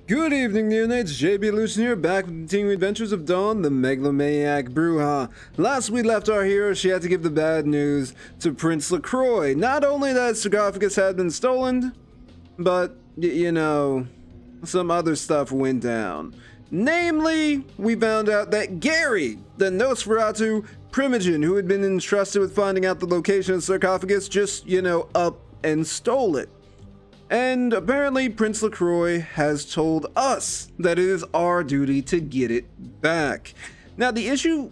Good evening, neonates. JB Lucian here, back with the continuing adventures of Dawn, the megalomaniac Bruja. Last we left our hero, she had to give the bad news to Prince LaCroix. Not only that sarcophagus had been stolen, but, you know, some other stuff went down. Namely, we found out that Gary, the Nosferatu primogen who had been entrusted with finding out the location of the sarcophagus, just, you know, up and stole it. And apparently Prince LaCroix has told us that it is our duty to get it back. Now, the issue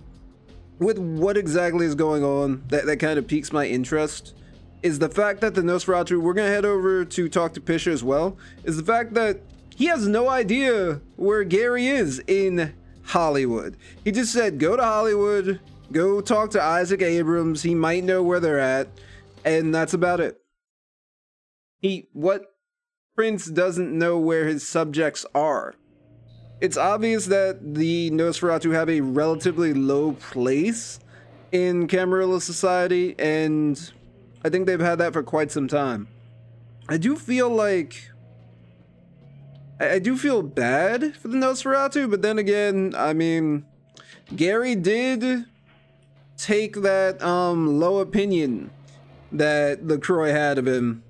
with what exactly is going on that kind of piques my interest is the fact that the Nosferatu, we're going to head over to talk to Pisha as well, is the fact that he has no idea where Gary is in Hollywood. He just said, go to Hollywood, go talk to Isaac Abrams, he might know where they're at, and that's about it. What Prince doesn't know where his subjects are. It's obvious that the Nosferatu have a relatively low place in Camarilla society, and I think they've had that for quite some time. I do feel bad for the Nosferatu, but then again, I mean, Gary did take that low opinion that LaCroix had of him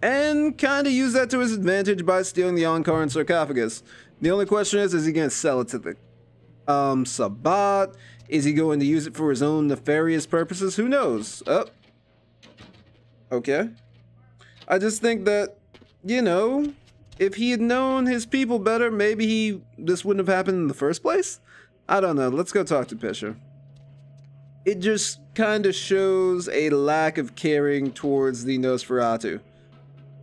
and kind of use that to his advantage by stealing the Ankar sarcophagus. The only question is he going to sell it to the Sabbat? Is he going to use it for his own nefarious purposes? Who knows? Oh. Okay. I just think that, you know, if he had known his people better, maybe this wouldn't have happened in the first place? I don't know. Let's go talk to Pisha. It just kind of shows a lack of caring towards the Nosferatu.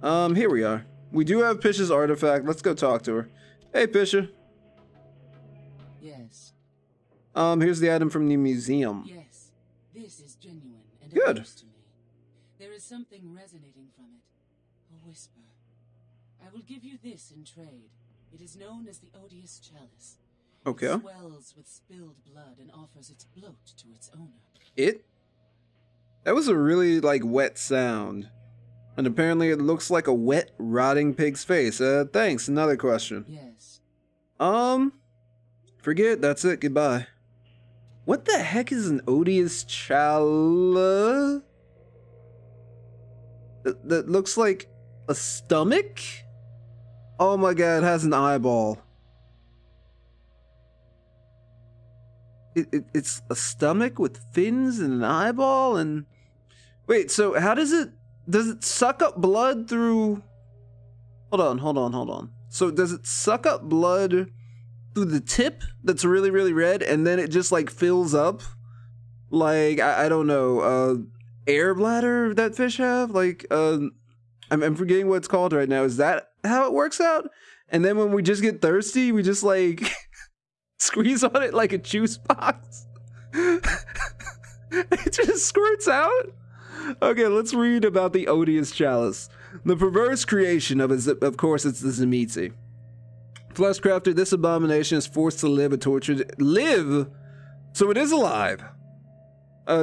Here we are. We do have Pisha's artifact. Let's go talk to her. Hey, Pisha. Yes. Here's the item from the museum. Yes. This is genuine and good. To me. There is something resonating from it. A whisper. I will give you this in trade. It is known as the odious chalice. Okay. It swells with spilled blood and offers its bloat to its owner. That was a really, wet sound. And apparently it looks like a wet, rotting pig's face. Thanks. Another question. Yes. Forget. That's it. Goodbye. What the heck is an odious chalice? That looks like a stomach? Oh my god, it has an eyeball. It's a stomach with fins and an eyeball and... Wait, so how does it suck up blood through... Hold on. So does it suck up blood through the tip that's really, really red and then it just fills up? I don't know, air bladder that fish have? I'm forgetting what it's called right now. Is that how it works out? And then when we just get thirsty, we just squeeze on it like a juice box. It just squirts out. Okay, let's read about the odious chalice. The perverse creation of course, it's the Tzimisce. Fleshcrafter, this abomination is forced to live a tortured... Live? So it is alive.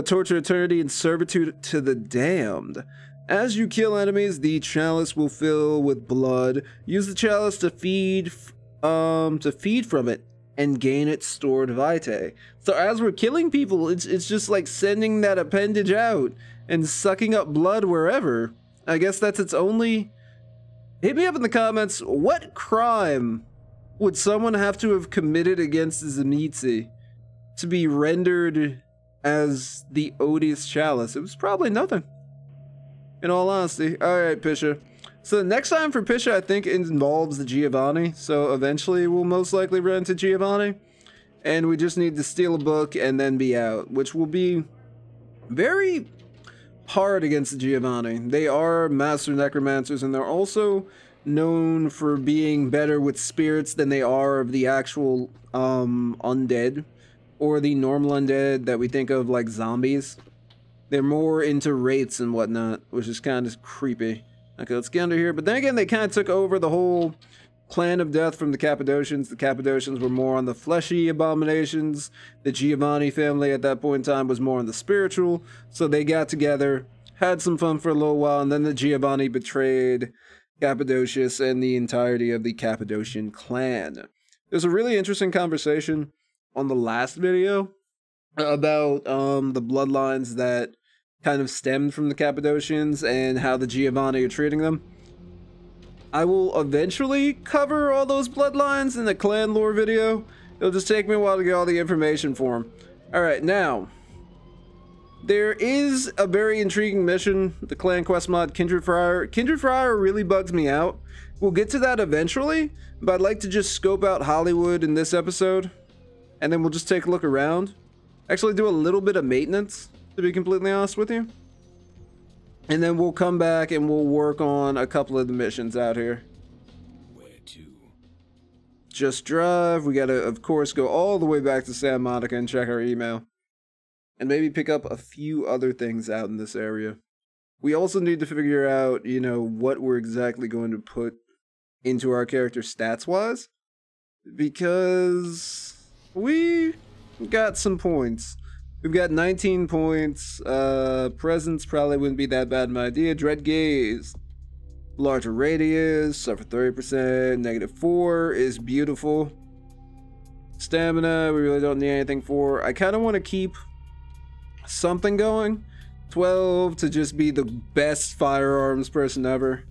Torture eternity and servitude to the damned. As you kill enemies, the chalice will fill with blood. Use the chalice to feed from it and gain its stored vitae. So as we're killing people, it's just like sending that appendage out and sucking up blood wherever. I guess that's its only... Hit me up in the comments, what crime would someone have to have committed against the Tzimisce to be rendered as the odious chalice? It was probably nothing, in all honesty. Alright, Pisha. So the next time for Pisha, I think, involves the Giovanni. So eventually we'll most likely run into Giovanni. And we just need to steal a book and then be out, which will be very hard against the Giovanni. They are master necromancers, and they're also known for being better with spirits than they are of the actual undead, or the normal undead that we think of like zombies. They're more into wraiths and whatnot, which is kind of creepy. Okay, let's get under here. But then again, they kind of took over the whole clan of death from the Cappadocians. The Cappadocians were more on the fleshy abominations. The Giovanni family at that point in time was more on the spiritual. So they got together, had some fun for a little while, and then the Giovanni betrayed Cappadocius and the entirety of the Cappadocian clan. There's a really interesting conversation on the last video about the bloodlines that kind of stemmed from the Cappadocians and how the Giovanni are treating them. I will eventually cover all those bloodlines in the clan lore video. It'll just take me a while to get all the information for them. Alright, now, there is a very intriguing mission, the clan quest mod, Kindred Friar. Kindred Friar really bugs me out. We'll get to that eventually, but I'd like to just scope out Hollywood in this episode, and then we'll just take a look around. Actually do a little bit of maintenance, to be completely honest with you. And then we'll come back and we'll work on a couple of the missions out here. Where to? Just drive. We gotta, of course, go all the way back to Santa Monica and check our email. And maybe pick up a few other things out in this area. We also need to figure out, you know, what we're exactly going to put into our character stats-wise. Because we got some points. We've got 19 points. Presence probably wouldn't be that bad of an idea. Dread Gaze. Larger radius. Suffer 30%. -4 is beautiful. Stamina, we really don't need anything for. I kind of want to keep something going. 12 to just be the best firearms person ever.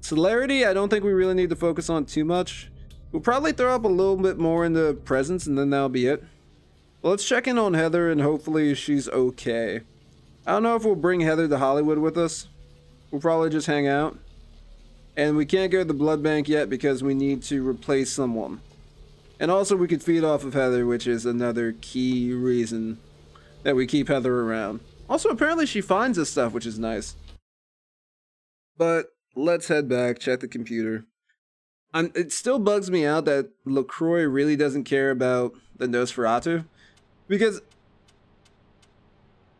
Celerity, I don't think we really need to focus on too much. We'll probably throw up a little bit more into presence and then that'll be it. Well, let's check in on Heather and hopefully she's okay. I don't know if we'll bring Heather to Hollywood with us. We'll probably just hang out. And we can't go to the blood bank yet because we need to replace someone. And also we could feed off of Heather, which is another key reason that we keep Heather around. Also, apparently she finds this stuff, which is nice. But let's head back, check the computer. It still bugs me out that LaCroix really doesn't care about the Nosferatu. Because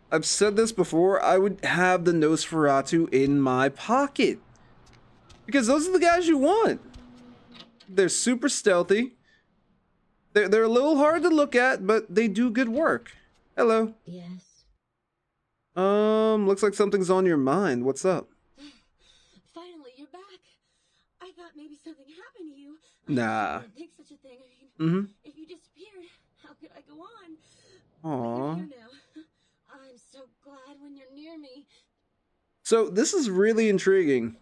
I've said this before, I would have the Nosferatu in my pocket. Because those are the guys you want. They're super stealthy. They're a little hard to look at, but they do good work. Hello. Yes. Looks like something's on your mind. What's up? Finally, you're back. I thought maybe something happened to you. Nah. I didn't think such a thing. I mean, if you disappeared, how could I go on? Aww. But you're here now. I'm so glad when you're near me. So this is really intriguing.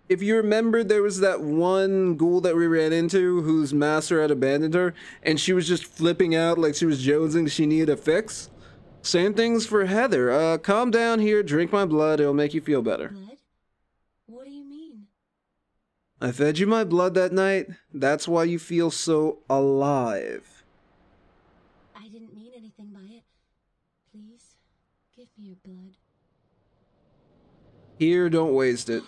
If you remember, there was that one ghoul that we ran into whose master had abandoned her, and she was just flipping out like she was jonesing she needed a fix. Same things for Heather. Calm down here, drink my blood, it'll make you feel better. Blood? What do you mean? I fed you my blood that night. That's why you feel so alive. I didn't mean anything by it. Please, give me your blood. Here, don't waste it.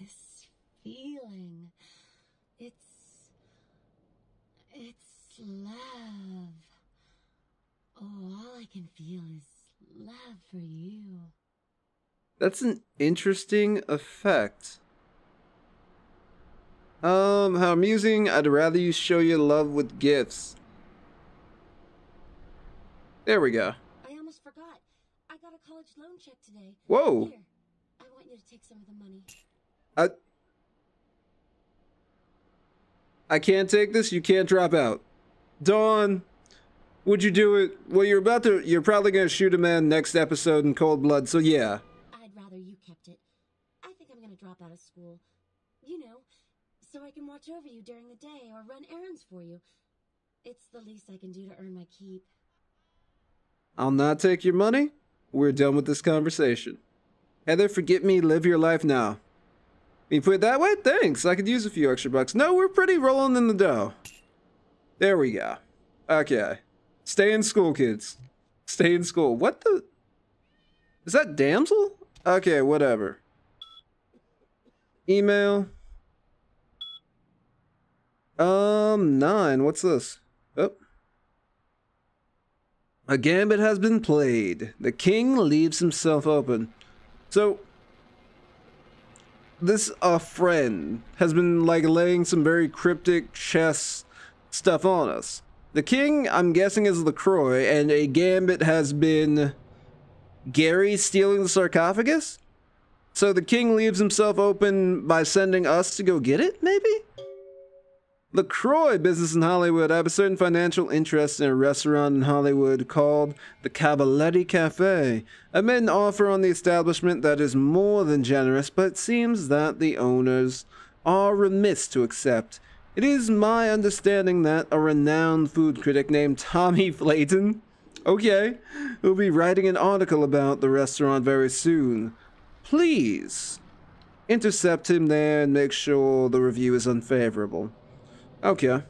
This feeling. It's love. Oh, all I can feel is love for you. That's an interesting effect. How amusing. I'd rather you show your love with gifts. There we go. I almost forgot. I got a college loan check today. Whoa. Here, I want you to take some of the money. I can't take this. You can't drop out. Dawn, would you do it? Well, you're probably going to shoot a man next episode in cold blood, so yeah. I'd rather you kept it. I think I'm going to drop out of school. You know, so I can watch over you during the day or run errands for you. It's the least I can do to earn my keep. I'll not take your money. We're done with this conversation. Heather, forget me. Live your life now. You put it that way? Thanks. I could use a few extra bucks. No, we're pretty rolling in the dough. There we go. Okay. Stay in school, kids. Stay in school. What the? Is that damsel? Okay, whatever. Email. 9. What's this? Oh. A gambit has been played. The king leaves himself open. So, this friend has been like laying some very cryptic chess stuff on us. The king, I'm guessing, is LaCroix, and a gambit has been Gary stealing the sarcophagus? So the king leaves himself open by sending us to go get it, maybe? LaCroix business in Hollywood. I have a certain financial interest in a restaurant in Hollywood called the Cavaletti Cafe. I've made an offer on the establishment that is more than generous, but it seems that the owners are remiss to accept. It is my understanding that a renowned food critic named Tommy Flayton, okay, will be writing an article about the restaurant very soon. Please intercept him there and make sure the review is unfavorable. Okay.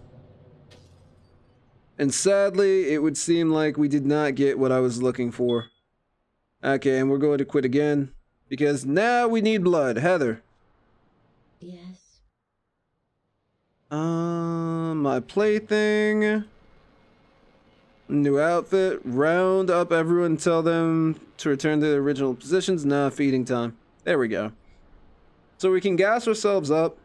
And sadly, it would seem like we did not get what I was looking for. Okay, and we're going to quit again, because now we need blood. Heather. Yes. My plaything. New outfit. Round up everyone and tell them to return to their original positions. Nah, feeding time. There we go. So we can gas ourselves up.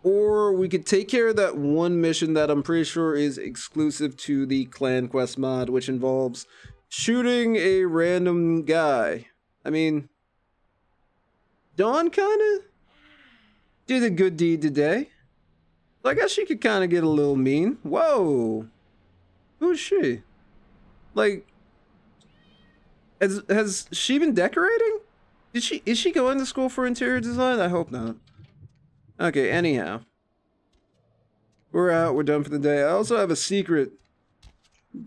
Or we could take care of that one mission that I'm pretty sure is exclusive to the Clan Quest mod, which involves shooting a random guy. I mean, Dawn kinda did a good deed today. So I guess she could kind of get a little mean. Whoa. Who's she? Like, has she been decorating? Is she going to school for interior design? I hope not. Okay, anyhow. We're out, we're done for the day. I also have a secret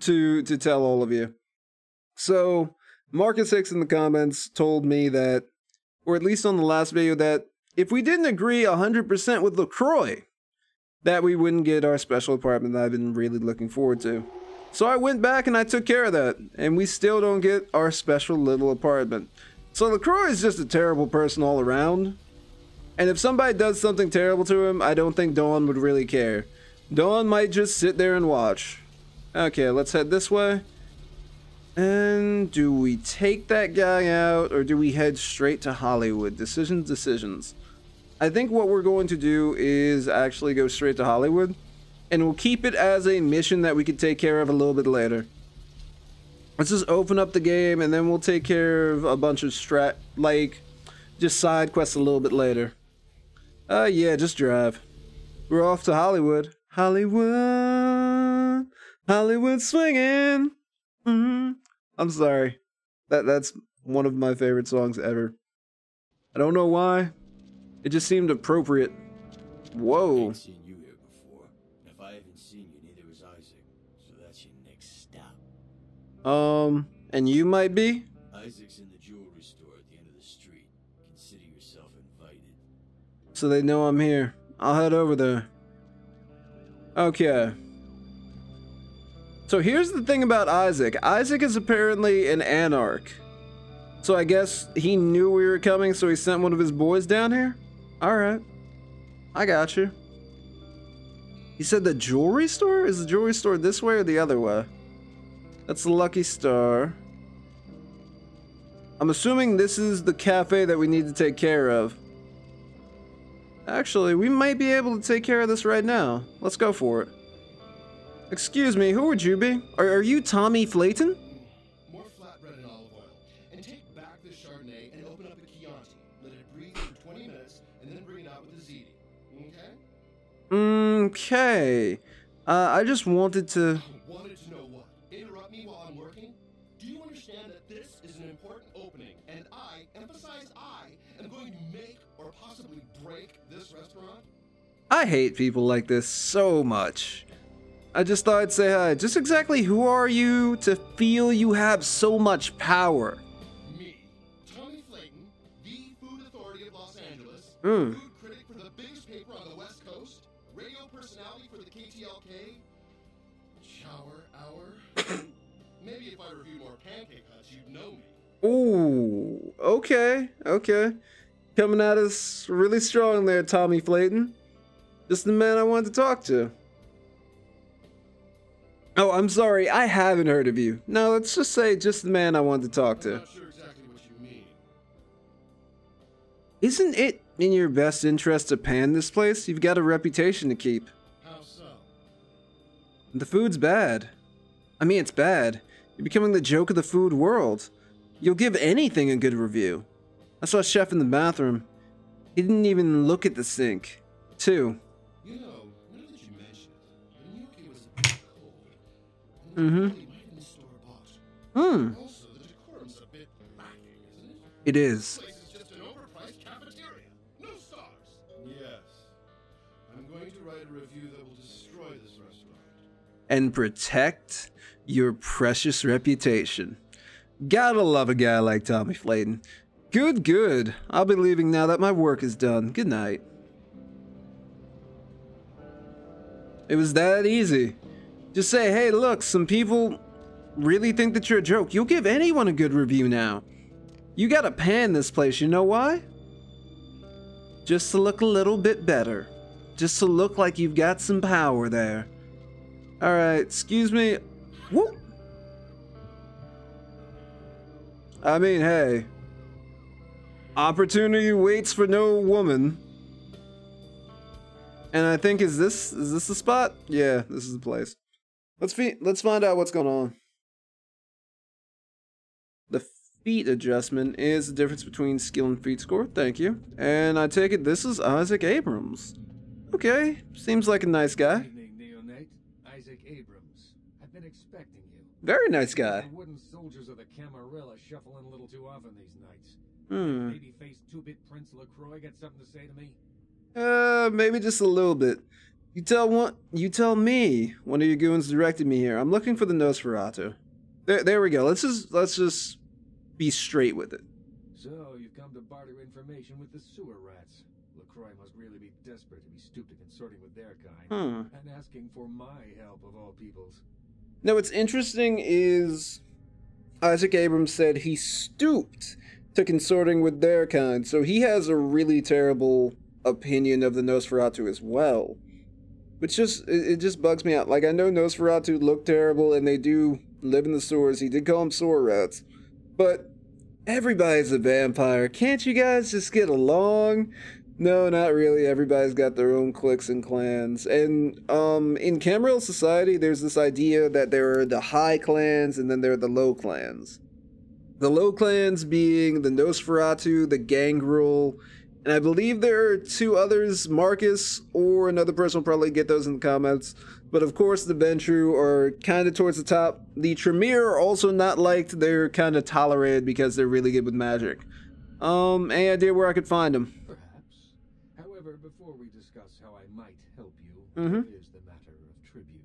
to tell all of you. So, Marcus Hicks in the comments told me that, or at least on the last video, that if we didn't agree 100% with LaCroix, that we wouldn't get our special apartment that I've been really looking forward to. So I went back and I took care of that, and we still don't get our special little apartment. So LaCroix is just a terrible person all around. And if somebody does something terrible to him, I don't think Dawn would really care. Dawn might just sit there and watch. Okay, let's head this way. And do we take that guy out, or do we head straight to Hollywood? Decisions. I think what we're going to do is actually go straight to Hollywood. And we'll keep it as a mission that we could take care of a little bit later. Let's just open up the game, and then we'll take care of a bunch of just side quests a little bit later. Yeah, just drive. We're off to Hollywood. Hollywood swinging. I'm sorry. That's one of my favorite songs ever. I don't know why. It just seemed appropriate. Whoa. I ain't seen you here before. If I haven't seen you, neither has Isaac. So that's your next stop. And you might be? Isaac's in the jewelry store at the end of the street. Consider yourself invited. So they know I'm here. I'll head over there. Okay. So here's the thing about Isaac. Isaac is apparently an anarch. So I guess he knew we were coming, so he sent one of his boys down here? Alright. I got you. He said the jewelry store? Is the jewelry store this way or the other way? That's the Lucky Star. I'm assuming this is the cafe that we need to take care of. Actually, we might be able to take care of this right now. Let's go for it. Excuse me, who would you be? Are you Tommy Flayton? More flatbread and olive oil. And take back this Chardonnay and open up a Chianti. Let it breathe for 20 minutes and then bring it out with the ziti. Okay? Okay. I just wanted to... Wanted to know what? Interrupt me while I'm working? Do you understand that this is an important opening, and I, emphasize I, am going to make or possibly break this restaurant? I hate people like this so much. I just thought I'd say hi. Just exactly who are you to feel you have so much power? Me, Tommy Flayton, the food authority of Los Angeles, Mm. food critic for the biggest paper on the West Coast, radio personality for the KTLK, shower hour. Maybe if I reviewed more pancake huts, you'd know me. Ooh, okay. Coming at us really strong there, Tommy Flayton. Just the man I wanted to talk to. Oh, I'm sorry, I haven't heard of you. No, let's just say just the man I wanted to talk I'm to. not sure exactly what you mean. Isn't it in your best interest to pan this place? You've got a reputation to keep. How so? The food's bad. I mean, it's bad. You're becoming the joke of the food world. You'll give anything a good review. I saw Chef in the bathroom. He didn't even look at the sink. 2. You know, now that you mention it, the gnocchi was a bit cold. Mm-hmm. Really might have been store-bought. Also, the decorum's a bit lacking, isn't it? It is. This place is just an overpriced cafeteria. No stars. Yes. I'm going to write a review that will destroy this restaurant. And protect your precious reputation. Gotta love a guy like Tommy Flayton. Good, good. I'll be leaving now that my work is done. Good night. It was that easy. Just say, hey, look, some people really think that you're a joke. You'll give anyone a good review now. You gotta pan this place, you know why? Just to look a little bit better. Just to look like you've got some power there. Alright, excuse me. Whoop. I mean, hey. Opportunity waits for no woman. And I think, is this the spot? Yeah, this is the place. Let's find out what's going on. The feat adjustment is the difference between skill and feat score. Thank you. And I take it this is Isaac Abrams. Okay, seems like a nice guy. Good evening, Neonate. Isaac Abrams. I've been expecting you. Very nice guy. The wooden soldiers of the Camarilla shuffling a little too often these nights. Baby-faced 2-bit Prince LaCroix got something to say to me? Maybe just a little bit. You tell me. One of your goons directed me here. I'm looking for the Nosferatu. There we go. Let's just be straight with it. So, you've come to barter information with the sewer rats. LaCroix must really be desperate to be stooped to consorting with their kind. And asking for my help of all peoples. Now, what's interesting is Isaac Abrams said he stooped to consorting with their kind, so he has a really terrible opinion of the Nosferatu as well. Which it just bugs me out. Like, I know Nosferatu look terrible and they do live in the sewers. He did call them sewer rats. But everybody's a vampire. Can't you guys just get along? No, not really. Everybody's got their own cliques and clans. And in Camarilla society, there's this idea that there are the high clans and then there are the low clans. The low clans being the Nosferatu, the Gangrel, and I believe there are 2 others, Marcus or another person will probably get those in the comments. But of course the Ventru are kind of towards the top. The Tremere are also not liked. They're kind of tolerated because they're really good with magic. Any idea where I could find them? Perhaps. However, before we discuss how I might help you, here's the matter of tribute.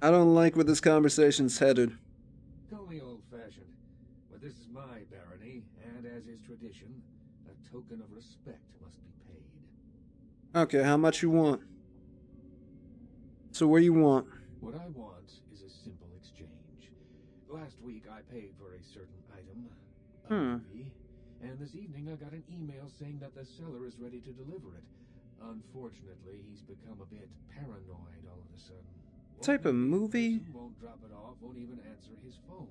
I don't like where this conversation's headed. Call me old-fashioned, but this is my barony, and as is tradition, a token of respect must be paid. Okay, how much you want? So what do you want? What I want is a simple exchange. Last week I paid for a certain item, a movie, and this evening I got an email saying that the seller is ready to deliver it. Unfortunately, he's become a bit paranoid all of a sudden. Type of movie? Won't drop it off, won't even answer his phone.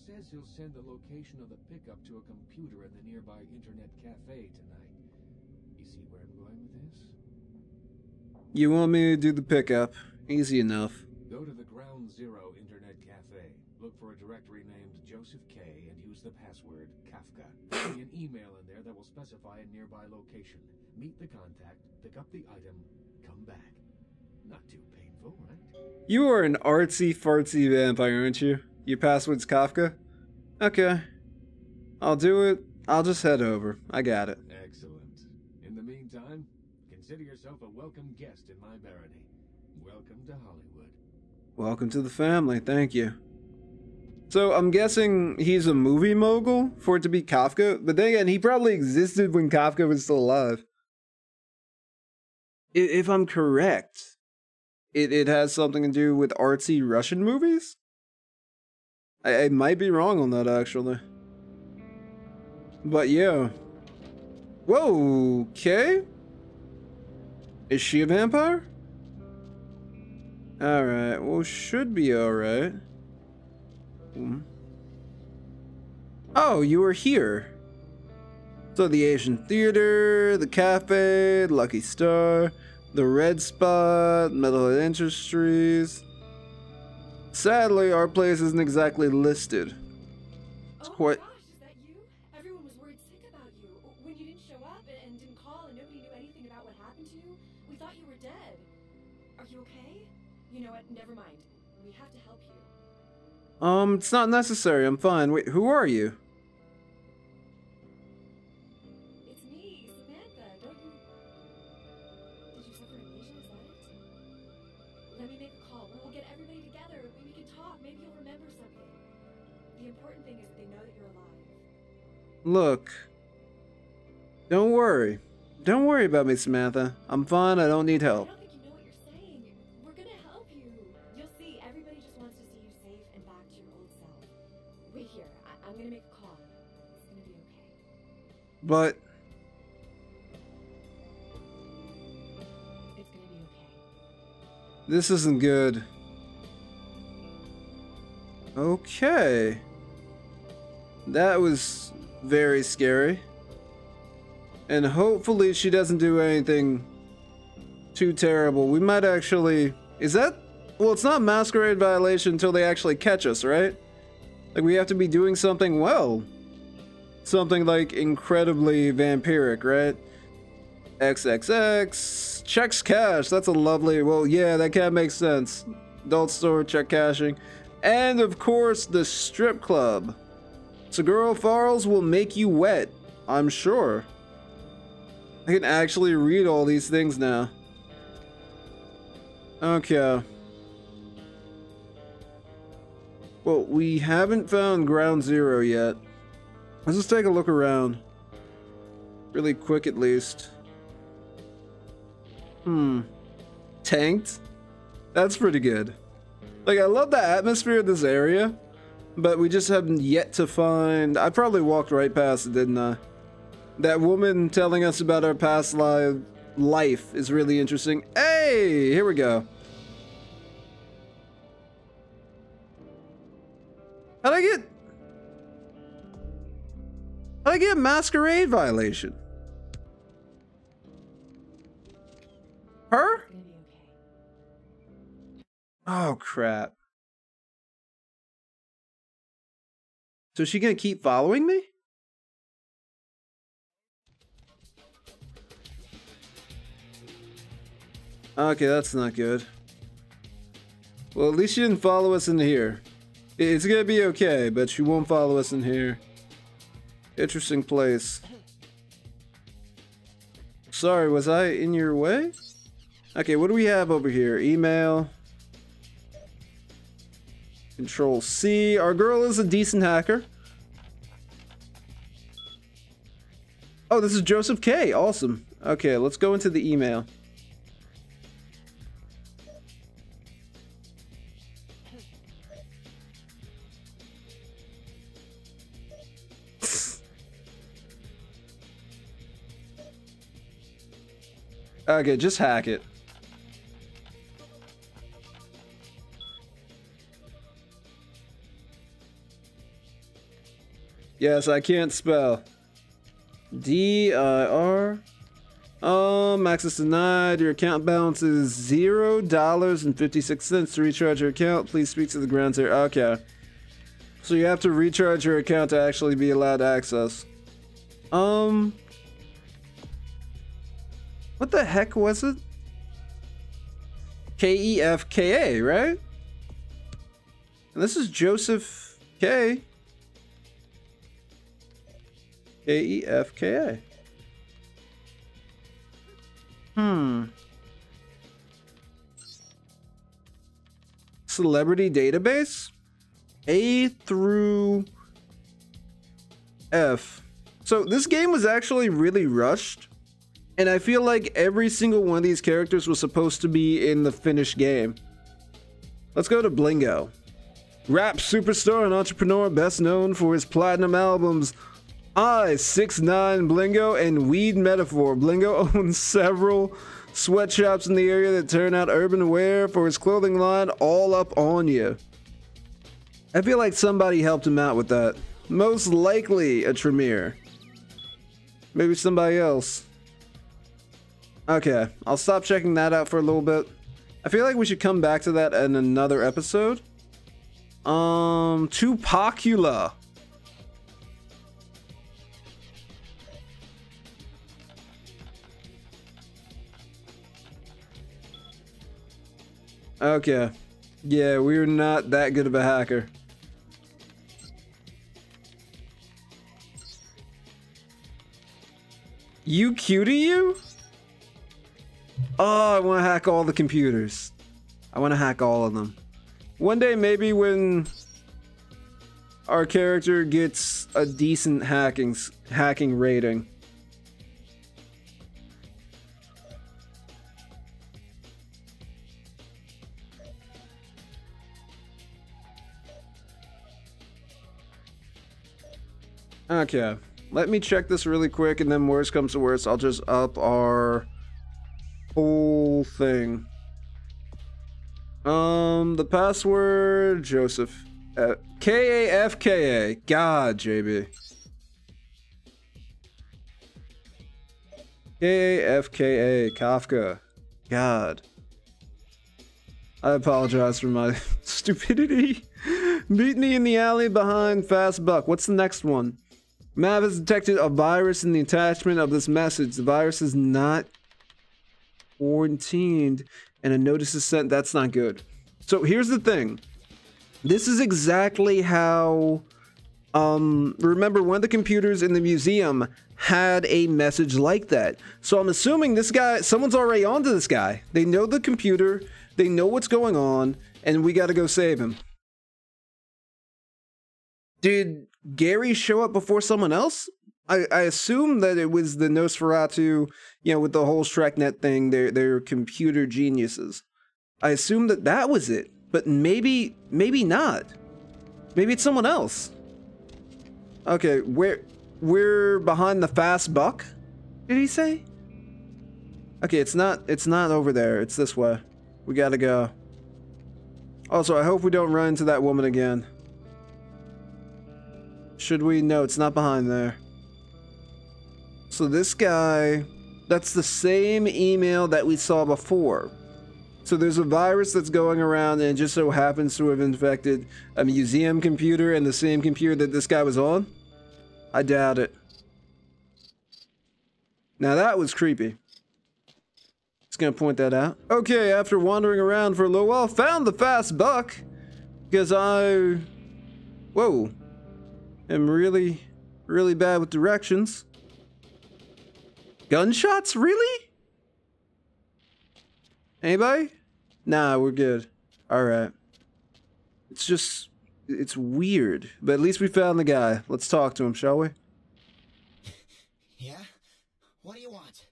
Says he'll send the location of the pickup to a computer in the nearby internet cafe tonight. You see where I'm going with this? You want me to do the pickup? Easy enough. Go to the Ground Zero Internet Cafe. Look for a directory named Joseph K. and use the password Kafka. There'll be an email in there that will specify a nearby location. Meet the contact, pick up the item, come back. Not too painful, right? You are an artsy-fartsy vampire, aren't you? Your password's Kafka? Okay. I'll do it. I'll just head over. I got it. Excellent. In the meantime, consider yourself a welcome guest in my barony. Welcome to Hollywood. Welcome to the family, thank you. So I'm guessing he's a movie mogul for it to be Kafka, but then again, he probably existed when Kafka was still alive. If I'm correct, it has something to do with artsy Russian movies? I might be wrong on that, actually. But yeah. Whoa, okay. Is she a vampire? Alright, well, should be alright. Oh, you were here. So the Asian Theater, the Cafe, Lucky Star, the Red Spot, Metalhead Industries. Sadly, our place isn't exactly listed. It's quite... Gosh, is that you? Everyone was worried up and didn't call and nobody knew anything about what happened to you? We thought you were dead. Are you okay? You know what? Never mind. We have to help you. It's not necessary. I'm fine. Wait, who are you? It's me, Samantha. Don't you... Did you suffer amnesia? Is that it? Let me make a call. We'll get everybody together. We can talk. Maybe you'll remember something. The important thing is that they know that you're alive. Look. Don't worry. Don't worry about me, Samantha. I'm fine. I don't need help. I don't think you know what you're saying. We're gonna help you. You'll see. Everybody just wants to see you safe and back to your old self. Wait here. I'm gonna make a call. It's gonna be okay. But It's gonna be okay. this isn't good. Okay. That was very scary. And hopefully she doesn't do anything too terrible. We might actually... Is that... Well, it's not masquerade violation until they actually catch us, right? Like, we have to be doing something well. Something, like, incredibly vampiric, right? XXX. Checks cash. That's a lovely... Well, yeah, that kind of makes sense. Adult store, check cashing. And, of course, the strip club. Seguro Farrells will make you wet, I'm sure. I can actually read all these things now. Okay. Well, we haven't found Ground Zero yet. Let's just take a look around. Really quick, at least. Tanked? That's pretty good. Like, I love the atmosphere of this area, but we just haven't yet to find... I probably walked right past it, didn't I? That woman telling us about our past life is really interesting. Hey, here we go. How'd I get a masquerade violation? Her? It's gonna be okay. Oh, crap. So is she gonna keep following me? Okay, that's not good. Well, at least she didn't follow us in here. It's gonna be okay, but she won't follow us in here. Interesting place. Sorry, was I in your way? Okay, what do we have over here? Email. Control C. Our girl is a decent hacker. Oh, this is Joseph K. Awesome. Okay, let's go into the email. Okay, just hack it. Yes, I can't spell. D-I-R. Access denied. Your account balance is $0.56 to recharge your account. Please speak to the ground zero. Okay. So you have to recharge your account to actually be allowed access. What the heck was it? K-E-F-K-A, right? And this is Joseph K. K-E-F-K-A. Celebrity database? A through F. So this game was actually really rushed. And I feel like every single one of these characters was supposed to be in the finished game. Let's go to Blingo. Rap superstar and entrepreneur best known for his platinum albums I-6-9 Blingo and Weed Metaphor. Blingo owns several sweatshops in the area that turn out urban wear for his clothing line All Up On You. I feel like somebody helped him out with that. Most likely a Tremere. Maybe somebody else. Okay, I'll stop checking that out for a little bit. I feel like we should come back to that in another episode. Tupacula. Okay. Yeah, we're not that good of a hacker. You cutie you? Oh, I want to hack all the computers. I want to hack all of them. One day, maybe when our character gets a decent hacking rating. Okay, let me check this really quick, and then worst comes to worst, I'll just up our whole thing. The password, Joseph. K-A-F-K-A. God, JB. K-A-F-K-A. Kafka. God. I apologize for my stupidity. Meet me in the alley behind Fast Buck. What's the next one? Mav has detected a virus in the attachment of this message. The virus is not quarantined, and a notice is sent. That's not good. So here's the thing. This is exactly how, remember one of the computers in the museum had a message like that. So I'm assuming this guy, someone's already onto this guy. They know the computer, they know what's going on, and we gotta go save him. Did Gary show up before someone else? I assume that it was the Nosferatu, you know, with the whole ShrekNet thing, they're computer geniuses. I assume that that was it, but maybe not. Maybe it's someone else. Okay, we're behind the Fast Buck, did he say? Okay, it's not over there, it's this way. We gotta go. Also, I hope we don't run into that woman again. Should we? No, it's not behind there. So this guy, that's the same email that we saw before. So there's a virus that's going around, and it just so happens to have infected a museum computer and the same computer that this guy was on? I doubt it. Now that was creepy. Just gonna point that out. Okay, after wandering around for a little while, found the Fast Buck. Because I... Whoa. Am really bad with directions. Gunshots? Really? Anybody? Nah, we're good. Alright. It's just... It's weird. But at least we found the guy. Let's talk to him, shall we? Yeah? What do you want?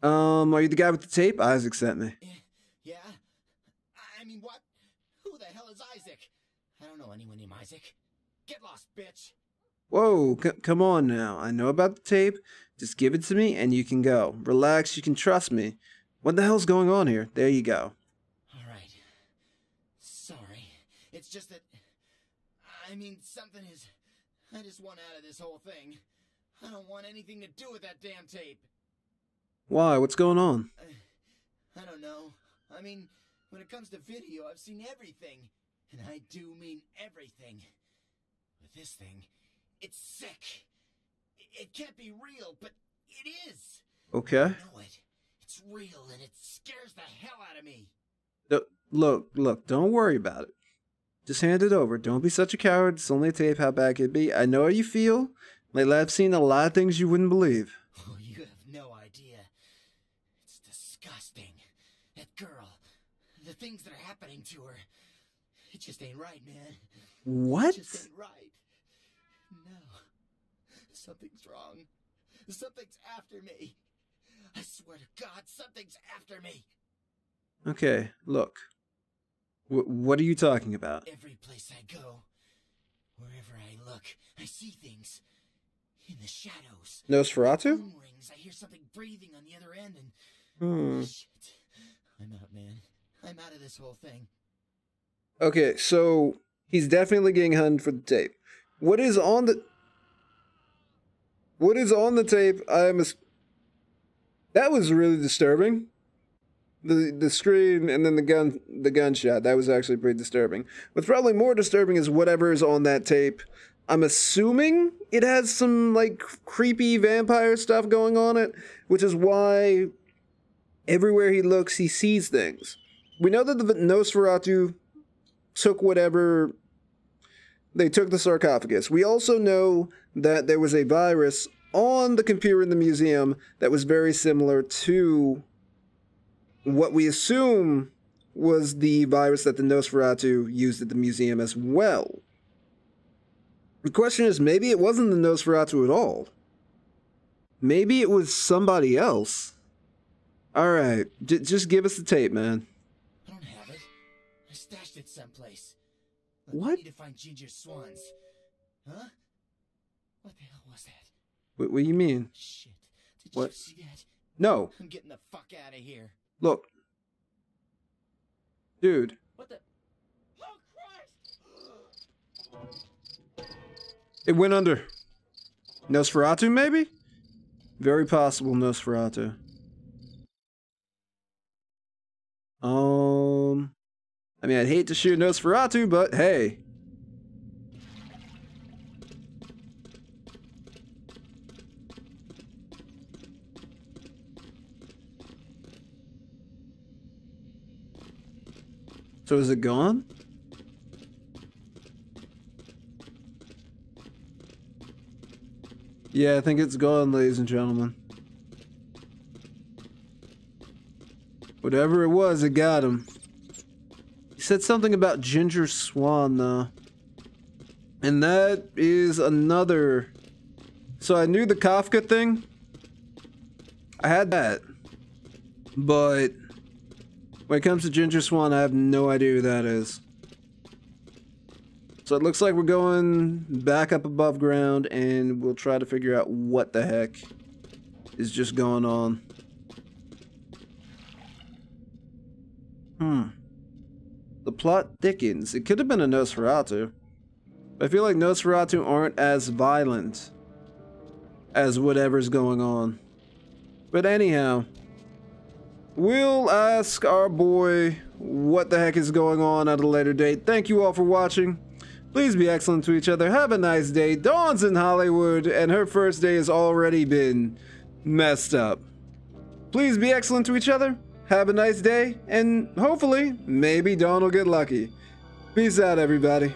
Are you the guy with the tape? Isaac sent me. Yeah? I mean, what? Who the hell is Isaac? I don't know anyone named Isaac. Get lost, bitch! Whoa, come on now. I know about the tape. Just give it to me and you can go. Relax, you can trust me. What the hell's going on here? There you go. Alright. Sorry. It's just that... I mean, something is... I just want out of this whole thing. I don't want anything to do with that damn tape. Why? What's going on? I don't know. I mean, when it comes to video, I've seen everything. And I do mean everything. With this thing, it's sick. It can't be real, but it is. Okay. I know it. It's real, and it scares the hell out of me. Look, don't worry about it. Just hand it over. Don't be such a coward. It's only a tape. How bad could it be? I know how you feel. Lately, I've seen a lot of things you wouldn't believe. Oh, you have no idea. It's disgusting. That girl, the things that are happening to her, it just ain't right, man. What? It just ain't right. No. Something's wrong. Something's after me. I swear to God, something's after me. Okay, look. What are you talking about? Every place I go, wherever I look, I see things. In the shadows. Nosferatu? Phone rings. I hear something breathing on the other end and... Shit. I'm out, man. I'm out of this whole thing. Okay, so he's definitely getting hunted for the tape. What is on the tape? That was really disturbing. The screen and then the gunshot. That was actually pretty disturbing. What's probably more disturbing is whatever is on that tape. I'm assuming it has some like creepy vampire stuff going on it, which is why everywhere he looks he sees things. we know that the Nosferatu took whatever... They took the sarcophagus. We also know that there was a virus on the computer in the museum that was very similar to what we assume was the virus that the Nosferatu used at the museum as well. The question is, maybe it wasn't the Nosferatu at all. Maybe it was somebody else. Alright, just give us the tape, man. I don't have it. I stashed it someplace. What? I need to find Ginger Swans. Huh? What the hell was that? What do you mean? Shit. Did What? you see that? No. I'm getting the fuck out of here. Look. Dude. What the? Oh, Christ! It went under. Nosferatu, maybe? Very possible Nosferatu. I mean, I'd hate to shoot Nosferatu, but hey. So is it gone? Yeah, I think it's gone, ladies and gentlemen. Whatever it was, it got him. He said something about Ginger Swan, though. And that is another... So I knew the Kafka thing. I had that. But when it comes to Ginger Swan, I have no idea who that is. So it looks like we're going back up above ground, and we'll try to figure out what the heck is just going on. The plot thickens. It could have been a Nosferatu. I feel like Nosferatu aren't as violent as whatever's going on. But anyhow, we'll ask our boy what the heck is going on at a later date. Thank you all for watching. Please be excellent to each other. Have a nice day. Dawn's in Hollywood, and her first day has already been messed up. Please be excellent to each other. Have a nice day, and hopefully, maybe Dawn will get lucky. Peace out, everybody.